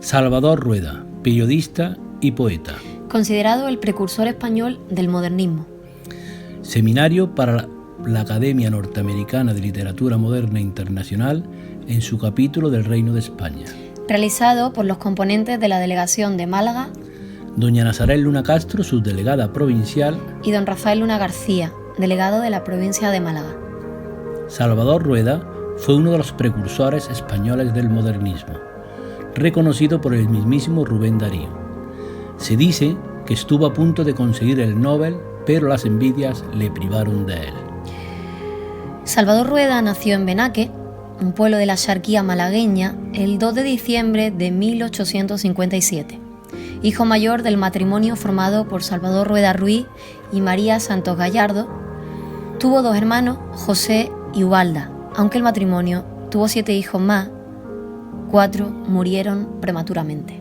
Salvador Rueda, periodista y poeta. Considerado el precursor español del modernismo. Seminario para la Academia Norteamericana de Literatura Moderna Internacional en su capítulo del Reino de España. Realizado por los componentes de la Delegación de Málaga, doña Nazaret Luna Castro, subdelegada provincial, y don Rafael Luna García, delegado de la provincia de Málaga. Salvador Rueda fue uno de los precursores españoles del modernismo, reconocido por el mismísimo Rubén Darío. Se dice que estuvo a punto de conseguir el Nobel, pero las envidias le privaron de él. Salvador Rueda nació en Benaque, un pueblo de la Axarquía malagueña, el 2 de diciembre de 1857. Hijo mayor del matrimonio formado por Salvador Rueda Ruiz y María Santos Gallardo. Tuvo 2 hermanos, José y Ubalda, aunque el matrimonio tuvo 7 hijos más, 4 murieron prematuramente.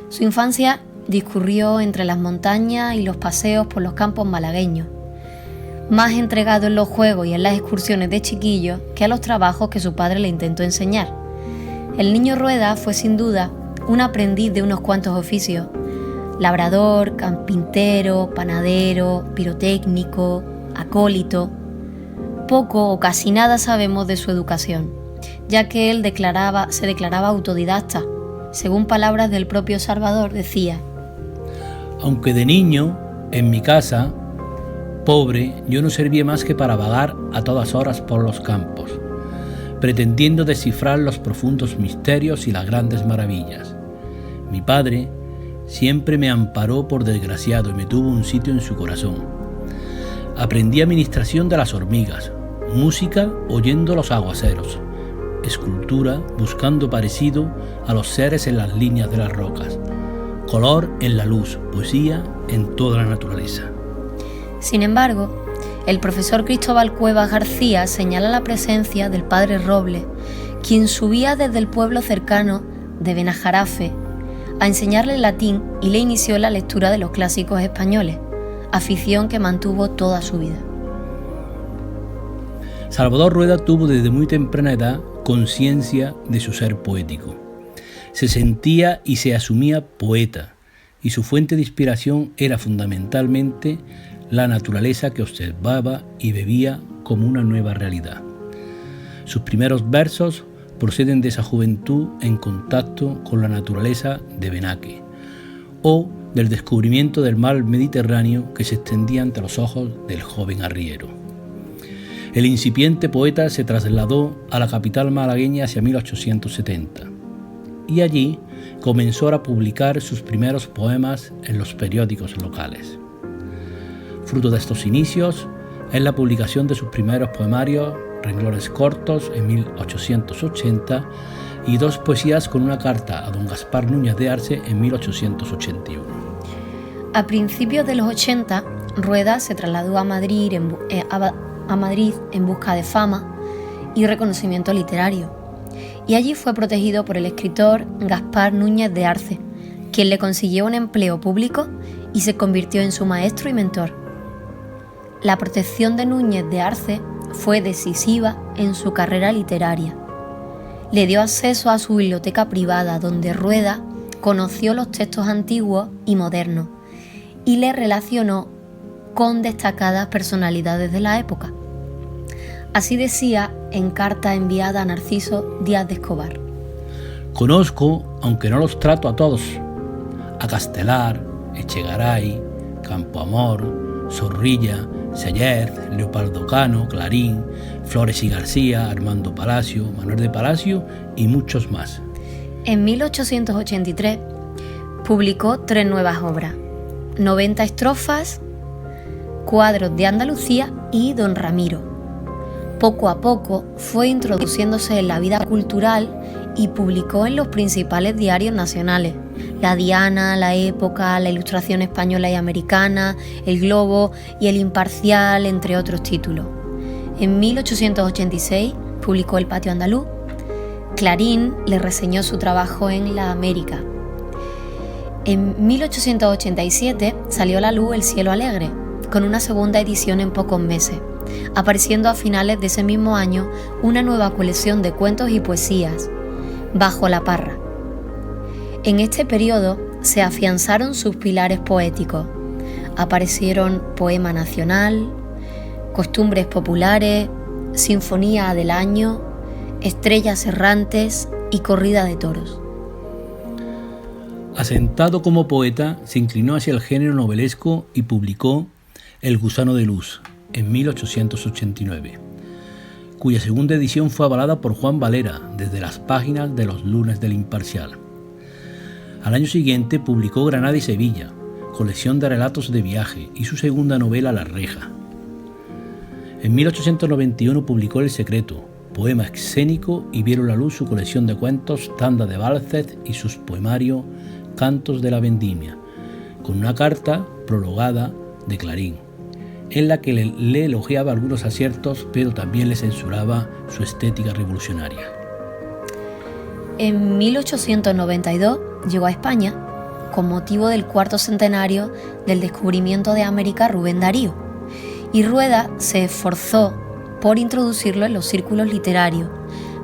Su infancia discurrió entre las montañas y los paseos por los campos malagueños, más entregado en los juegos y en las excursiones de chiquillo que a los trabajos que su padre le intentó enseñar. El niño Rueda fue sin duda un aprendiz de unos cuantos oficios: labrador, carpintero, panadero, pirotécnico, acólito. Poco o casi nada sabemos de su educación, ya que él se declaraba autodidacta. Según palabras del propio Salvador, decía: aunque de niño, en mi casa, pobre, yo no servía más que para vagar a todas horas por los campos, pretendiendo descifrar los profundos misterios y las grandes maravillas. Mi padre siempre me amparó por desgraciado y me tuvo un sitio en su corazón. Aprendí administración de las hormigas, música oyendo los aguaceros, escultura buscando parecido a los seres en las líneas de las rocas, color en la luz, poesía en toda la naturaleza. Sin embargo, el profesor Cristóbal Cuevas García señala la presencia del padre Roble, quien subía desde el pueblo cercano de Benajarafe a enseñarle latín y le inició la lectura de los clásicos españoles, afición que mantuvo toda su vida. Salvador Rueda tuvo desde muy temprana edad conciencia de su ser poético. Se sentía y se asumía poeta, y su fuente de inspiración era fundamentalmente la naturaleza que observaba y bebía como una nueva realidad. Sus primeros versos proceden de esa juventud en contacto con la naturaleza de Benaque, o del descubrimiento del mar Mediterráneo que se extendía ante los ojos del joven arriero. El incipiente poeta se trasladó a la capital malagueña hacia 1870, y allí comenzó a publicar sus primeros poemas en los periódicos locales. Fruto de estos inicios es la publicación de sus primeros poemarios, Renglones cortos, en 1880, y 2 poesías con una carta a don Gaspar Núñez de Arce en 1881. A principios de los 80, Rueda se trasladó a Madrid en busca de fama y reconocimiento literario, y allí fue protegido por el escritor Gaspar Núñez de Arce, quien le consiguió un empleo público y se convirtió en su maestro y mentor. La protección de Núñez de Arce fue decisiva en su carrera literaria. Le dio acceso a su biblioteca privada, donde Rueda conoció los textos antiguos y modernos y le relacionó con destacadas personalidades de la época. Así decía en carta enviada a Narciso Díaz de Escobar: conozco, aunque no los trato a todos, a Castelar, Echegaray, Campoamor, Zorrilla, Sellez, Leopoldo Cano, Clarín, Flores y García, Armando Palacio, Manuel de Palacio y muchos más. En 1883 publicó 3 nuevas obras: 90 estrofas, Cuadros de Andalucía y Don Ramiro. Poco a poco fue introduciéndose en la vida cultural y publicó en los principales diarios nacionales: La Diana, La Época, La Ilustración Española y Americana, El Globo y El Imparcial, entre otros títulos. En 1886 publicó El Patio Andaluz. Clarín le reseñó su trabajo en La América. En 1887 salió a la luz El Cielo Alegre, con una segunda edición en pocos meses, apareciendo a finales de ese mismo año una nueva colección de cuentos y poesías, Bajo la Parra. En este periodo se afianzaron sus pilares poéticos. Aparecieron poema nacional, costumbres populares, sinfonía del año, estrellas errantes y corrida de toros. Asentado como poeta, se inclinó hacia el género novelesco y publicó El gusano de luz en 1889, cuya segunda edición fue avalada por Juan Valera desde las páginas de los lunes del Imparcial. Al año siguiente publicó Granada y Sevilla, colección de relatos de viaje, y su segunda novela La reja. En 1891 publicó El secreto, poema escénico, y vieron la luz su colección de cuentos Tanda de valses y sus poemarios Cantos de la vendimia, con una carta prologada de Clarín, en la que le elogiaba algunos aciertos, pero también le censuraba su estética revolucionaria. En 1892 llegó a España con motivo del cuarto centenario del descubrimiento de América Rubén Darío, y Rueda se esforzó por introducirlo en los círculos literarios,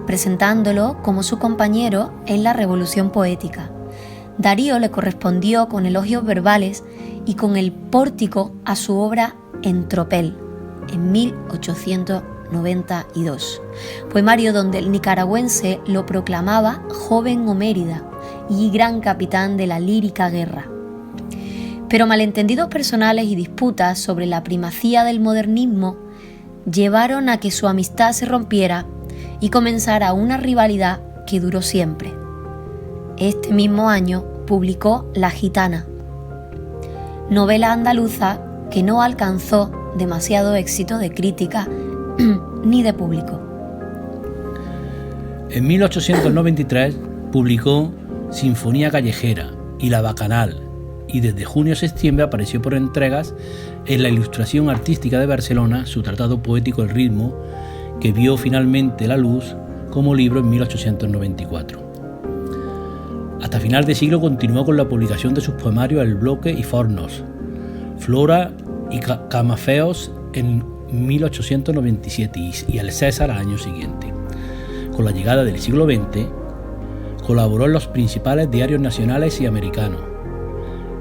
presentándolo como su compañero en la revolución poética. Darío le correspondió con elogios verbales y con el pórtico a su obra En tropel, en 1892, poemario donde el nicaragüense lo proclamaba joven homérida y gran capitán de la lírica guerra. Pero malentendidos personales y disputas sobre la primacía del modernismo llevaron a que su amistad se rompiera y comenzara una rivalidad que duró siempre. Este mismo año publicó La gitana, novela andaluza que no alcanzó demasiado éxito de crítica ni de público. En 1893 publicó Sinfonía callejera y La bacanal, y desde junio a septiembre apareció por entregas en la Ilustración Artística de Barcelona su tratado poético El ritmo, que vio finalmente la luz como libro en 1894. Hasta final de siglo continuó con la publicación de sus poemarios El bloque y Fornos, Flora y Camafeos en 1897 y El César al año siguiente. Con la llegada del siglo XX, colaboró en los principales diarios nacionales y americanos.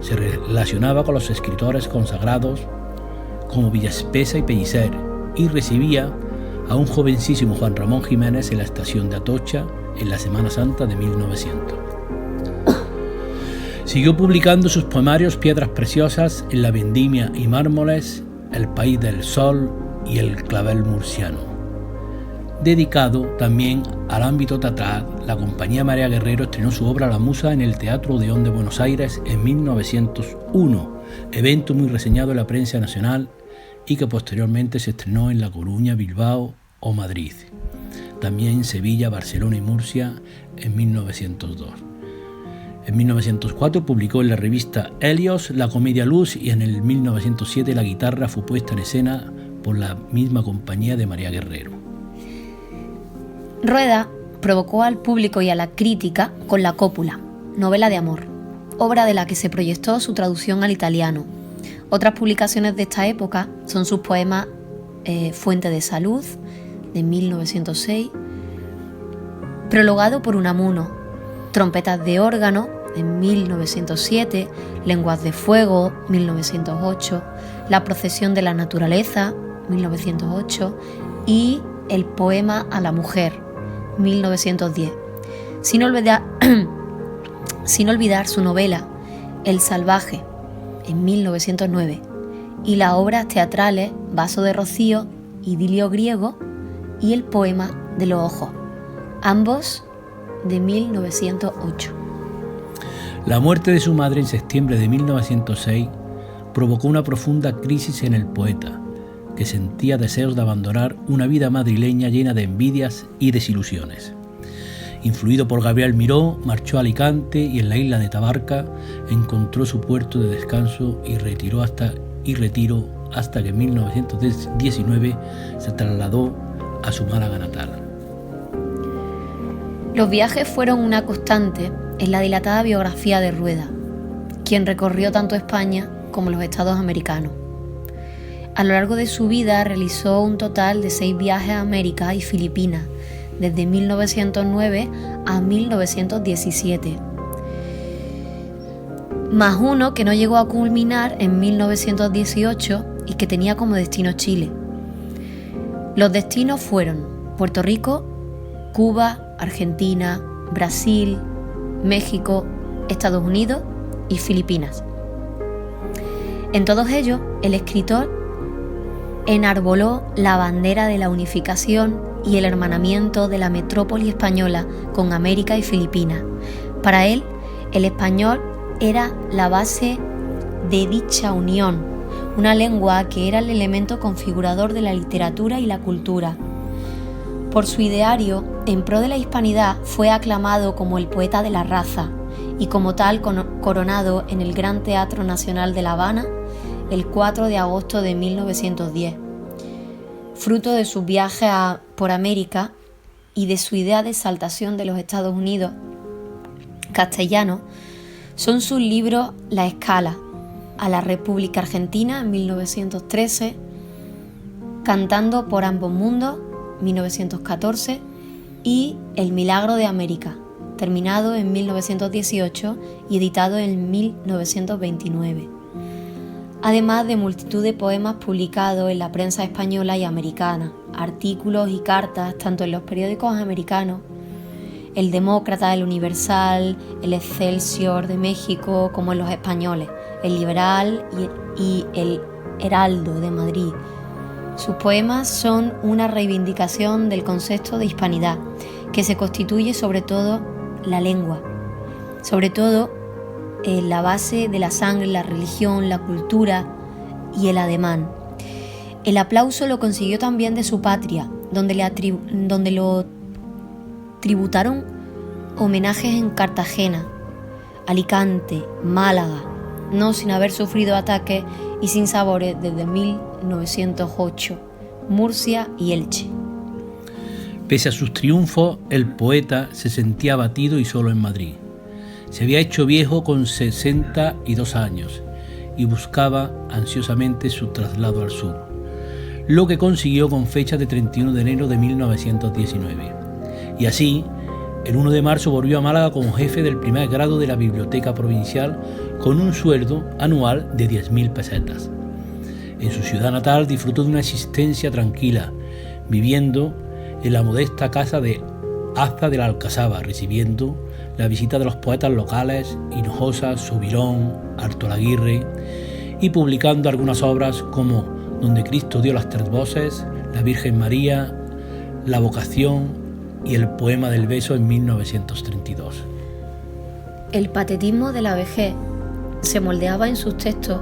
Se relacionaba con los escritores consagrados como Villaspesa y Pellicer, y recibía a un jovencísimo Juan Ramón Jiménez en la estación de Atocha en la Semana Santa de 1900. Siguió publicando sus poemarios Piedras preciosas en La vendimia y Mármoles, El país del sol y El clavel murciano. Dedicado también al ámbito teatral, la compañía María Guerrero estrenó su obra La musa en el Teatro Odeón de Buenos Aires en 1901, evento muy reseñado en la prensa nacional y que posteriormente se estrenó en La Coruña, Bilbao o Madrid. También en Sevilla, Barcelona y Murcia en 1902. En 1904 publicó en la revista Helios la comedia Luz, y en el 1907 la guitarra fue puesta en escena por la misma compañía de María Guerrero. Rueda provocó al público y a la crítica con La cópula, novela de amor, obra de la que se proyectó su traducción al italiano. Otras publicaciones de esta época son sus poemas Fuente de salud, de 1906, prologado por Unamuno, Trompetas de órgano, en 1907, Lenguas de fuego, 1908, La procesión de la naturaleza, 1908, y El poema a la mujer, 1910. Sin olvidar su novela El salvaje, en 1909, y las obras teatrales Vaso de rocío, Idilio griego y El poema de los ojos, ambos de 1908. La muerte de su madre en septiembre de 1906 provocó una profunda crisis en el poeta, que sentía deseos de abandonar una vida madrileña llena de envidias y desilusiones. Influido por Gabriel Miró, marchó a Alicante y en la isla de Tabarca encontró su puerto de descanso y retiro hasta que en 1919 se trasladó a su Málaga natal. Los viajes fueron una constante en la dilatada biografía de Rueda, quien recorrió tanto España como los estados americanos. A lo largo de su vida realizó un total de 6 viajes a América y Filipinas, desde 1909 a 1917, más uno que no llegó a culminar en 1918 y que tenía como destino Chile. Los destinos fueron Puerto Rico, Cuba, Argentina, Brasil, México, Estados Unidos y Filipinas. En todos ellos, el escritor enarboló la bandera de la unificación y el hermanamiento de la metrópoli española con América y Filipinas. Para él, el español era la base de dicha unión, una lengua que era el elemento configurador de la literatura y la cultura. Por su ideario, en pro de la hispanidad, fue aclamado como el poeta de la raza y como tal coronado en el Gran Teatro Nacional de La Habana el 4 de agosto de 1910. Fruto de sus viajes por América y de su idea de exaltación de los Estados Unidos castellanos, son sus libros La Escala, a la República Argentina en 1913, Cantando por ambos mundos, 1914, y El Milagro de América, terminado en 1918 y editado en 1929. Además de multitud de poemas publicados en la prensa española y americana, artículos y cartas tanto en los periódicos americanos, El Demócrata, El Universal, El Excelsior de México, como en los españoles, El Liberal y El Heraldo de Madrid. Sus poemas son una reivindicación del concepto de hispanidad, que se constituye sobre todo la lengua, sobre todo la base de la sangre, la religión, la cultura y el ademán. El aplauso lo consiguió también de su patria, donde lo tributaron homenajes en Cartagena, Alicante, Málaga, no sin haber sufrido ataques y sin sabores desde 1908, Murcia y Elche. Pese a sus triunfos, el poeta se sentía abatido y solo en Madrid. Se había hecho viejo con 62 años y buscaba ansiosamente su traslado al sur, lo que consiguió con fecha de 31 de enero de 1919. Y así, el 1 de marzo volvió a Málaga como jefe del primer grado de la Biblioteca Provincial con un sueldo anual de 10.000 pesetas. En su ciudad natal disfrutó de una existencia tranquila, viviendo en la modesta casa de Azza de la Alcazaba, recibiendo la visita de los poetas locales Hinojosa, Subirón, Artolaguirre, y publicando algunas obras como Donde Cristo dio las tres voces, La Virgen María, La Vocación y El Poema del Beso en 1932. El patetismo de la vejez se moldeaba en sus textos,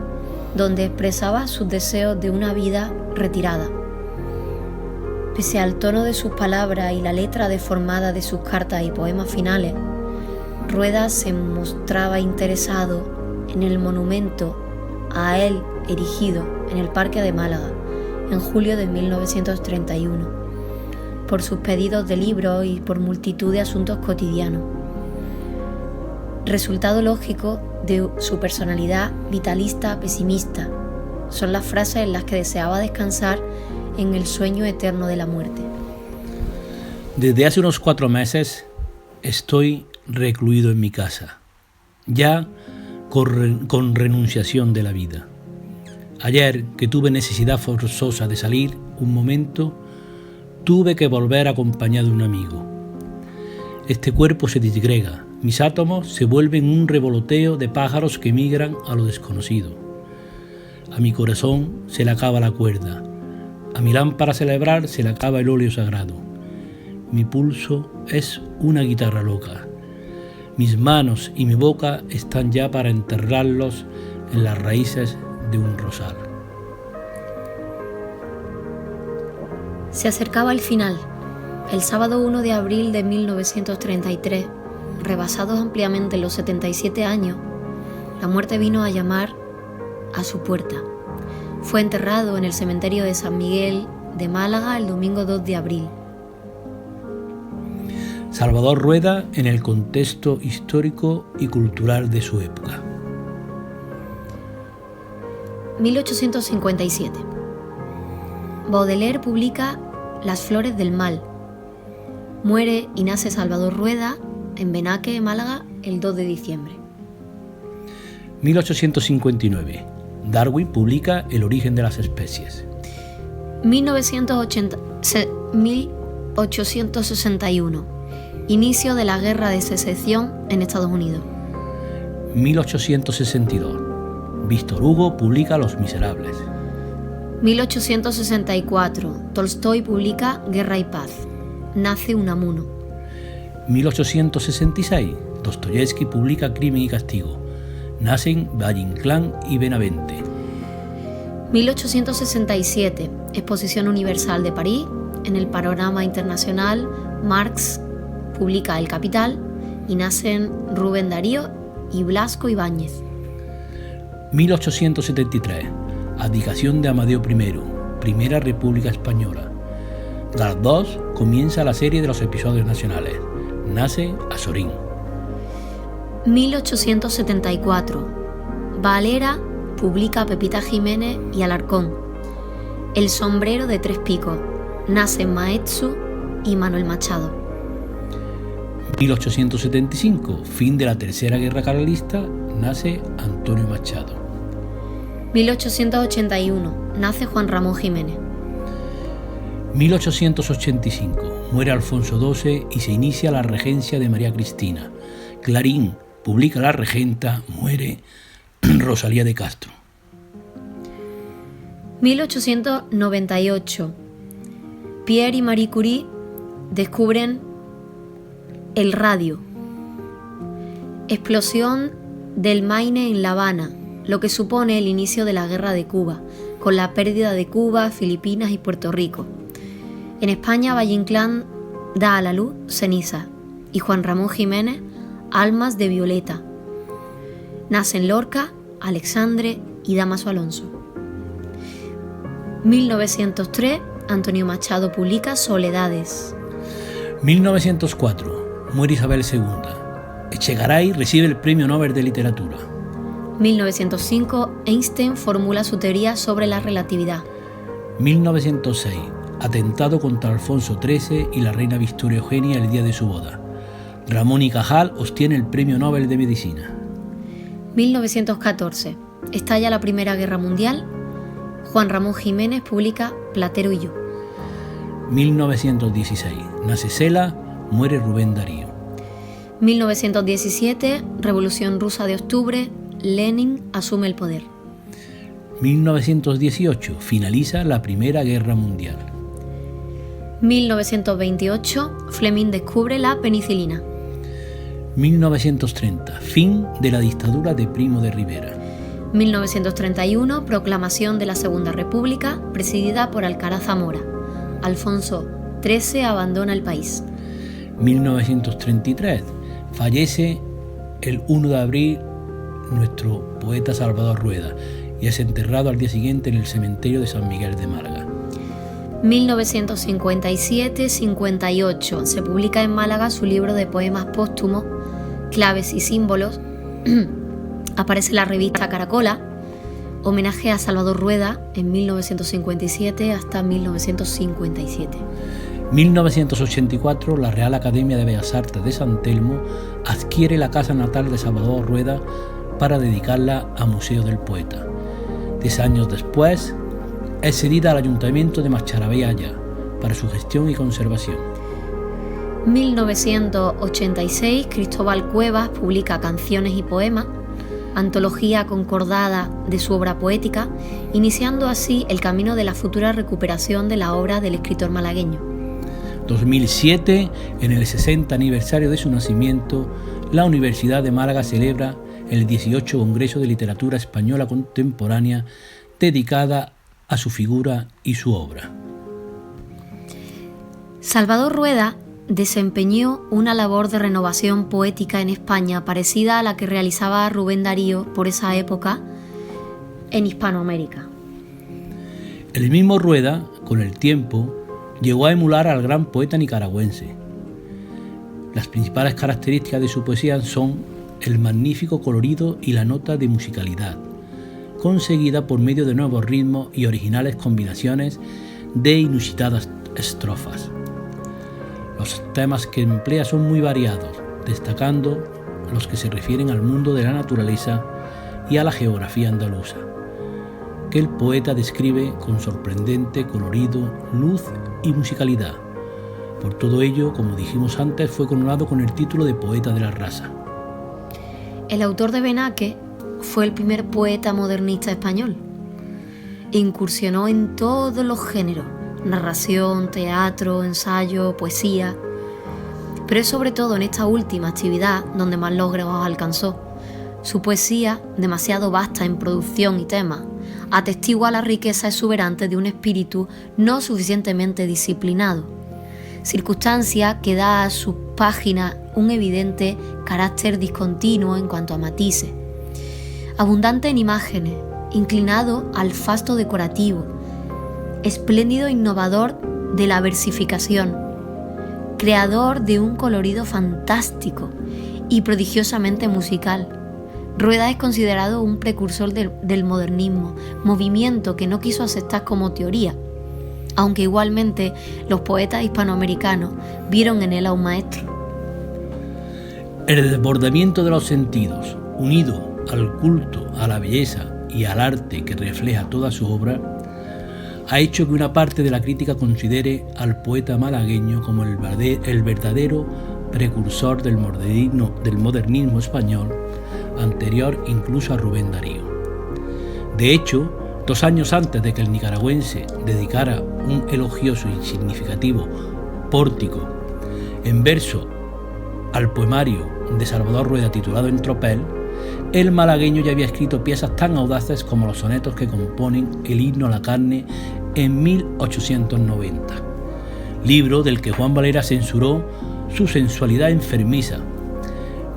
donde expresaba sus deseos de una vida retirada. Pese al tono de sus palabras y la letra deformada de sus cartas y poemas finales, Rueda se mostraba interesado en el monumento a él erigido en el Parque de Málaga en julio de 1931, por sus pedidos de libros y por multitud de asuntos cotidianos. Resultado lógico de su personalidad vitalista pesimista son las frases en las que deseaba descansar en el sueño eterno de la muerte. Desde hace unos 4 meses estoy recluido en mi casa, ya con renunciación de la vida. Ayer, que tuve necesidad forzosa de salir un momento, tuve que volver acompañado de un amigo. Este cuerpo se disgrega, mis átomos se vuelven un revoloteo de pájaros que migran a lo desconocido. A mi corazón se le acaba la cuerda, a mi lámpara celebrar se le acaba el óleo sagrado. Mi pulso es una guitarra loca. Mis manos y mi boca están ya para enterrarlos en las raíces de un rosal. Se acercaba el final. El sábado 1 de abril de 1933, rebasados ampliamente los 77 años, la muerte vino a llamar a su puerta. Fue enterrado en el cementerio de San Miguel de Málaga el domingo 2 de abril. Salvador Rueda en el contexto histórico y cultural de su época. 1857. Baudelaire publica Las flores del mal. Muere y nace Salvador Rueda en Benaque, Málaga, el 2 de diciembre. 1859. Darwin publica El origen de las especies. 1861. Inicio de la Guerra de Secesión en Estados Unidos. 1862. Víctor Hugo publica Los Miserables. 1864. Tolstói publica Guerra y Paz. Nace Unamuno. 1866. Dostoyevsky publica Crimen y Castigo. Nacen Valle Inclán y Benavente. 1867. Exposición Universal de París. En el panorama internacional, Marx publica El Capital y nacen Rubén Darío y Blasco Ibáñez. 1873. Abdicación de Amadeo I. Primera República Española. Galdós comienza la serie de los episodios nacionales. Nace Azorín. 1874. Valera publica Pepita Jiménez y Alarcón. El sombrero de tres picos. Nacen Maeztu y Manuel Machado. 1875. Fin de la Tercera Guerra Carlista. Nace Antonio Machado. 1881. Nace Juan Ramón Jiménez. 1885. Muere Alfonso XII y se inicia la regencia de María Cristina. Clarín publica La Regenta. Muere Rosalía de Castro. 1898. Pierre y Marie Curie descubren el radio. Explosión del Maine en La Habana, lo que supone el inicio de la Guerra de Cuba, con la pérdida de Cuba, Filipinas y Puerto Rico. En España, Valle Inclán da a la luz cenizas y Juan Ramón Jiménez almas de violeta. Nacen Lorca, Alexandre y Damaso Alonso. 1903. Antonio Machado publica Soledades. 1904. Muere Isabel II. Echegaray recibe el Premio Nobel de Literatura. 1905. Einstein formula su teoría sobre la relatividad. 1906. Atentado contra Alfonso XIII y la reina Victoria Eugenia el día de su boda. Ramón y Cajal obtiene el Premio Nobel de Medicina. 1914. Estalla la Primera Guerra Mundial. Juan Ramón Jiménez publica Platero y yo. 1916. Nace Sela, muere Rubén Darío. 1917. Revolución Rusa de Octubre. Lenin asume el poder. 1918. Finaliza la Primera Guerra Mundial. 1928. Fleming descubre la penicilina. 1930. Fin de la dictadura de Primo de Rivera. 1931. Proclamación de la Segunda República, presidida por Alcaraz Zamora. Alfonso XIII abandona el país. 1933. Fallece el 1 de abril nuestro poeta Salvador Rueda y es enterrado al día siguiente en el cementerio de San Miguel de Málaga. 1957-58. Se publica en Málaga su libro de poemas póstumo, Claves y Símbolos. Aparece en la revista Caracola. Homenaje a Salvador Rueda en 1957 hasta 1957. 1984. La Real Academia de Bellas Artes de San Telmo adquiere la casa natal de Salvador Rueda para dedicarla a Museo del Poeta. 10 años después, es cedida al Ayuntamiento de Mascharavellaya para su gestión y conservación. 1986. Cristóbal Cuevas publica Canciones y Poemas, antología concordada de su obra poética, iniciando así el camino de la futura recuperación de la obra del escritor malagueño. 2007, en el 60 aniversario de su nacimiento, la Universidad de Málaga celebra el 18 Congreso de Literatura Española Contemporánea dedicada a su figura y su obra. Salvador Rueda desempeñó una labor de renovación poética en España parecida a la que realizaba Rubén Darío por esa época en Hispanoamérica. El mismo Rueda, con el tiempo, llegó a emular al gran poeta nicaragüense. Las principales características de su poesía son el magnífico colorido y la nota de musicalidad, conseguida por medio de nuevos ritmos y originales combinaciones de inusitadas estrofas. Los temas que emplea son muy variados, destacando los que se refieren al mundo de la naturaleza y a la geografía andaluza, que el poeta describe con sorprendente colorido, luz y musicalidad. Por todo ello, como dijimos antes, fue coronado con el título de Poeta de la Raza. El autor de Benaque fue el primer poeta modernista español. Incursionó en todos los géneros: narración, teatro, ensayo, poesía. Pero es sobre todo en esta última actividad donde más logros alcanzó. Su poesía, demasiado vasta en producción y tema, atestigua la riqueza exuberante de un espíritu no suficientemente disciplinado, circunstancia que da a sus páginas un evidente carácter discontinuo en cuanto a matices, abundante en imágenes, inclinado al fasto decorativo, espléndido e innovador de la versificación, creador de un colorido fantástico y prodigiosamente musical. Rueda es considerado un precursor del modernismo, movimiento que no quiso aceptar como teoría, aunque igualmente los poetas hispanoamericanos vieron en él a un maestro. El desbordamiento de los sentidos, unido al culto, a la belleza y al arte que refleja toda su obra, ha hecho que una parte de la crítica considere al poeta malagueño como el verdadero precursor del modernismo español, anterior incluso a Rubén Darío. De hecho, 2 años antes de que el nicaragüense dedicara un elogioso y significativo pórtico en verso al poemario de Salvador Rueda titulado En tropel, el malagueño ya había escrito piezas tan audaces como los sonetos que componen el himno a la carne en 1890, libro del que Juan Valera censuró su sensualidad enfermiza,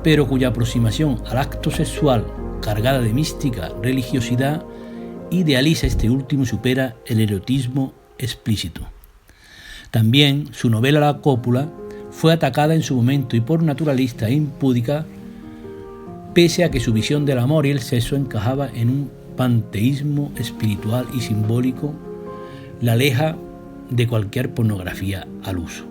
pero cuya aproximación al acto sexual, cargada de mística religiosidad, idealiza este último y supera el erotismo explícito. También su novela La cópula fue atacada en su momento y por naturalista e impúdica, pese a que su visión del amor y el sexo encajaba en un panteísmo espiritual y simbólico, la aleja de cualquier pornografía al uso.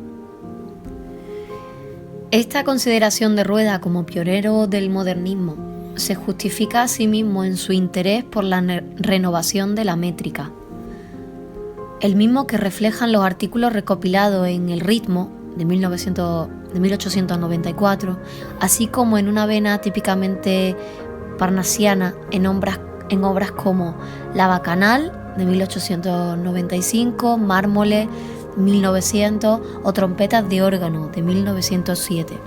Esta consideración de Rueda como pionero del modernismo se justifica a sí mismo en su interés por la renovación de la métrica, el mismo que reflejan los artículos recopilados en El ritmo de 1894, así como en una vena típicamente parnasiana en obras como La Bacanal de 1895, Mármoles 1900 o Trompetas de órgano de 1907,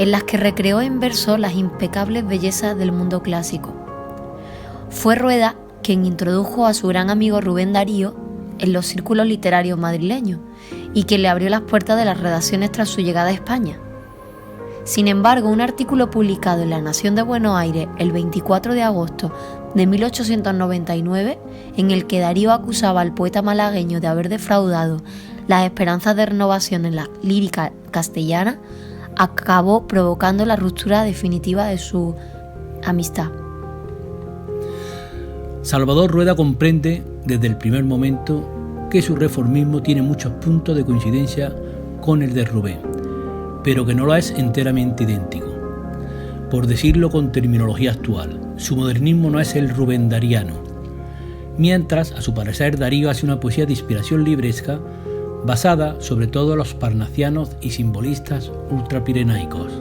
en las que recreó en verso las impecables bellezas del mundo clásico. Fue Rueda quien introdujo a su gran amigo Rubén Darío en los círculos literarios madrileños y quien le abrió las puertas de las redacciones tras su llegada a España. Sin embargo, un artículo publicado en La Nación de Buenos Aires el 24 de agosto de 1899, en el que Darío acusaba al poeta malagueño de haber defraudado las esperanzas de renovación en la lírica castellana, acabó provocando la ruptura definitiva de su amistad. Salvador Rueda comprende desde el primer momento que su reformismo tiene muchos puntos de coincidencia con el de Rubén, pero que no lo es enteramente idéntico. Por decirlo con terminología actual, su modernismo no es el rubendariano, mientras, a su parecer, Darío hace una poesía de inspiración libresca basada sobre todo en los parnasianos y simbolistas ultrapirenaicos.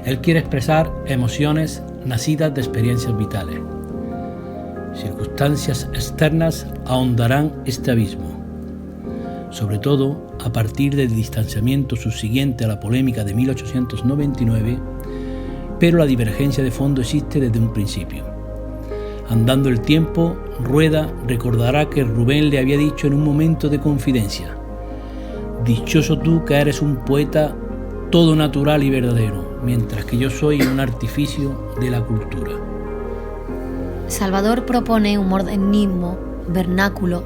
Él quiere expresar emociones nacidas de experiencias vitales. Circunstancias externas ahondarán este abismo, sobre todo a partir del distanciamiento subsiguiente a la polémica de 1899, pero la divergencia de fondo existe desde un principio. Andando el tiempo, Rueda recordará que Rubén le había dicho en un momento de confidencia: «Dichoso tú que eres un poeta todo natural y verdadero, mientras que yo soy un artificio de la cultura». Salvador propone un modernismo vernáculo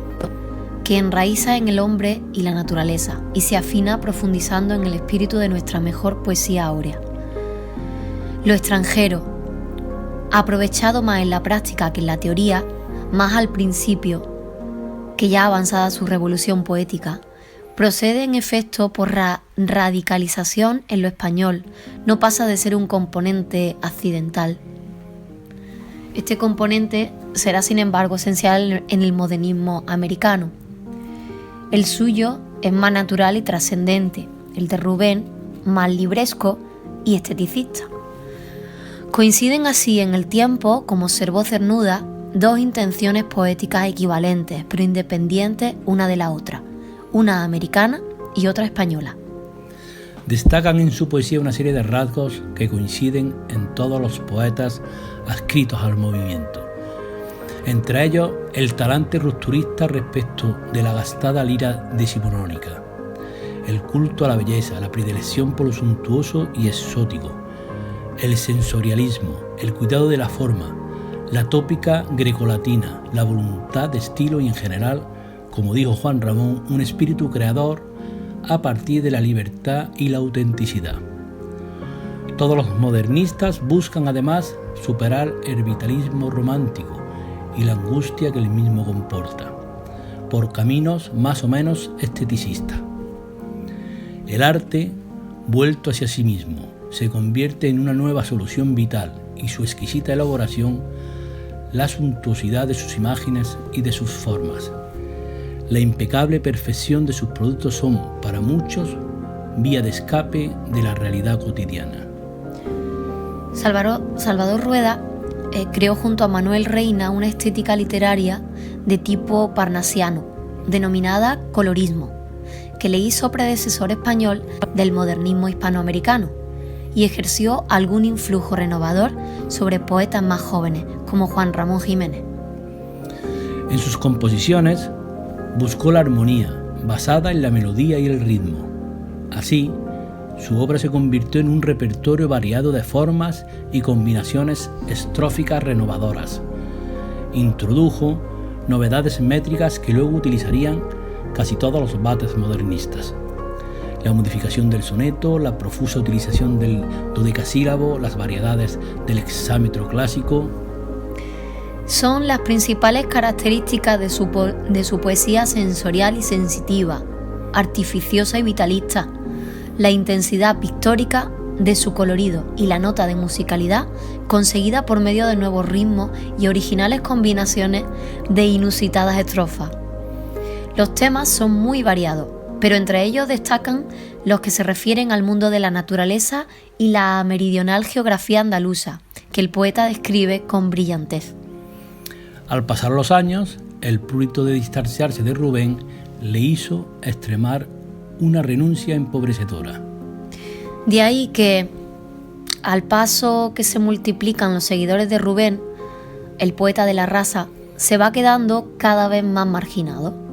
que enraiza en el hombre y la naturaleza y se afina profundizando en el espíritu de nuestra mejor poesía áurea. Lo extranjero, aprovechado más en la práctica que en la teoría, más al principio, que ya avanzada su revolución poética, Procede en efecto por radicalización en lo español, no pasa de ser un componente accidental. Este componente será sin embargo esencial en el modernismo americano. El suyo es más natural y trascendente, el de Rubén más libresco y esteticista. Coinciden así en el tiempo, como observó Cernuda, dos intenciones poéticas equivalentes, pero independientes una de la otra, una americana y otra española. Destacan en su poesía una serie de rasgos que coinciden en todos los poetas adscritos al movimiento. Entre ellos, el talante rupturista respecto de la gastada lira decimonónica, el culto a la belleza, la predilección por lo suntuoso y exótico, el sensorialismo, el cuidado de la forma, la tópica grecolatina, la voluntad de estilo y en general, como dijo Juan Ramón, un espíritu creador a partir de la libertad y la autenticidad. Todos los modernistas buscan además superar el vitalismo romántico y la angustia que el mismo comporta, por caminos más o menos esteticistas. El arte, vuelto hacia sí mismo, se convierte en una nueva solución vital y su exquisita elaboración, la suntuosidad de sus imágenes y de sus formas, la impecable perfección de sus productos son, para muchos, vía de escape de la realidad cotidiana. Salvador Rueda creó junto a Manuel Reina una estética literaria de tipo parnasiano, denominada colorismo, que le hizo predecesor español del modernismo hispanoamericano y ejerció algún influjo renovador sobre poetas más jóvenes, como Juan Ramón Jiménez. En sus composiciones buscó la armonía, basada en la melodía y el ritmo. Así, su obra se convirtió en un repertorio variado de formas y combinaciones estróficas renovadoras. Introdujo novedades métricas que luego utilizarían casi todos los bates modernistas. La modificación del soneto, la profusa utilización del dodecasílabo, las variedades del hexámetro clásico. Son las principales características de su poesía sensorial y sensitiva, artificiosa y vitalista, la intensidad pictórica de su colorido y la nota de musicalidad conseguida por medio de nuevos ritmos y originales combinaciones de inusitadas estrofas. Los temas son muy variados, pero entre ellos destacan los que se refieren al mundo de la naturaleza y la meridional geografía andaluza, que el poeta describe con brillantez. Al pasar los años, el prurito de distanciarse de Rubén le hizo extremar una renuncia empobrecedora. De ahí que, al paso que se multiplican los seguidores de Rubén, el poeta de la raza se va quedando cada vez más marginado.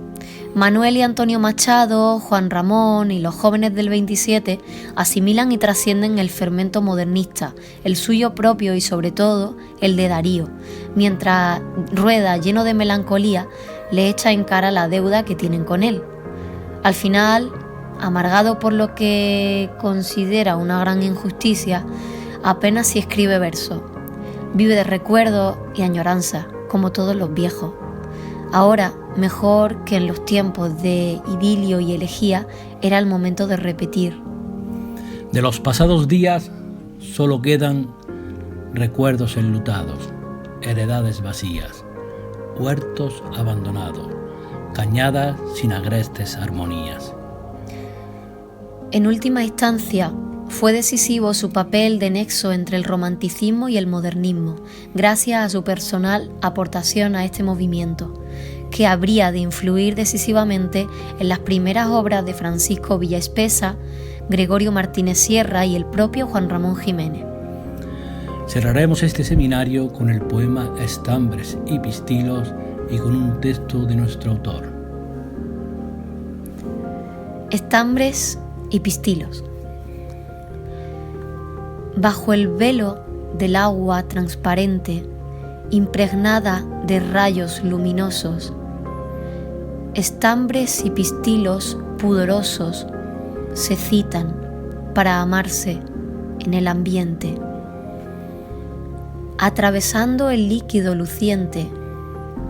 Manuel y Antonio Machado, Juan Ramón y los jóvenes del 27 asimilan y trascienden el fermento modernista, el suyo propio y sobre todo el de Darío, mientras Rueda, lleno de melancolía, le echa en cara la deuda que tienen con él. Al final, amargado por lo que considera una gran injusticia, apenas si escribe versos. Vive de recuerdos y añoranza, como todos los viejos. Ahora, mejor que en los tiempos de idilio y elegía, era el momento de repetir. De los pasados días solo quedan recuerdos enlutados, heredades vacías, huertos abandonados, cañadas sin agrestes armonías. En última instancia, fue decisivo su papel de nexo entre el romanticismo y el modernismo, gracias a su personal aportación a este movimiento, que habría de influir decisivamente en las primeras obras de Francisco Villaespesa, Gregorio Martínez Sierra y el propio Juan Ramón Jiménez. Cerraremos este seminario con el poema Estambres y Pistilos y con un texto de nuestro autor. Estambres y Pistilos. Bajo el velo del agua transparente, impregnada de rayos luminosos, estambres y pistilos pudorosos se citan para amarse en el ambiente. Atravesando el líquido luciente,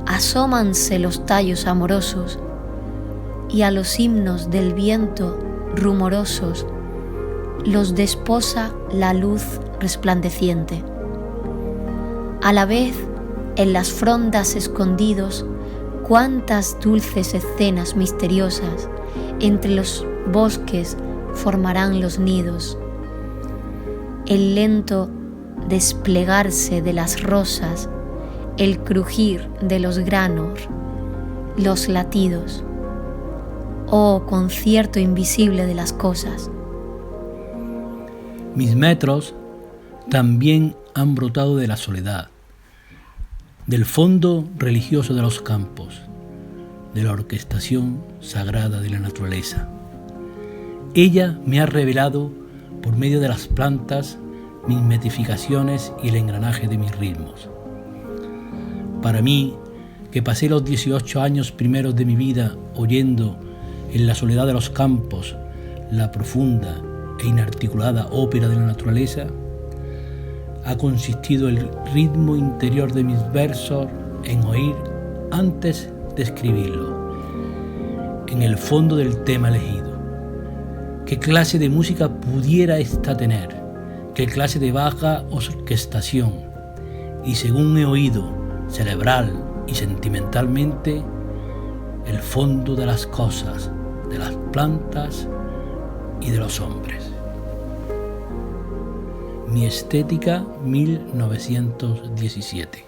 asómanse los tallos amorosos y a los himnos del viento rumorosos los desposa la luz resplandeciente. A la vez, en las frondas escondidos, cuántas dulces escenas misteriosas entre los bosques formarán los nidos. El lento desplegarse de las rosas, el crujir de los granos, los latidos. Oh, concierto invisible de las cosas. Mis metros también han brotado de la soledad, del fondo religioso de los campos, de la orquestación sagrada de la naturaleza. Ella me ha revelado, por medio de las plantas, mis metificaciones y el engranaje de mis ritmos. Para mí, que pasé los 18 años primeros de mi vida oyendo en la soledad de los campos la profunda e inarticulada ópera de la naturaleza, ha consistido el ritmo interior de mis versos en oír antes de escribirlo, en el fondo del tema elegido. ¿Qué clase de música pudiera ésta tener? ¿Qué clase de baja orquestación? Y según he oído, cerebral y sentimentalmente, el fondo de las cosas, de las plantas y de los hombres. Mi estética 1917.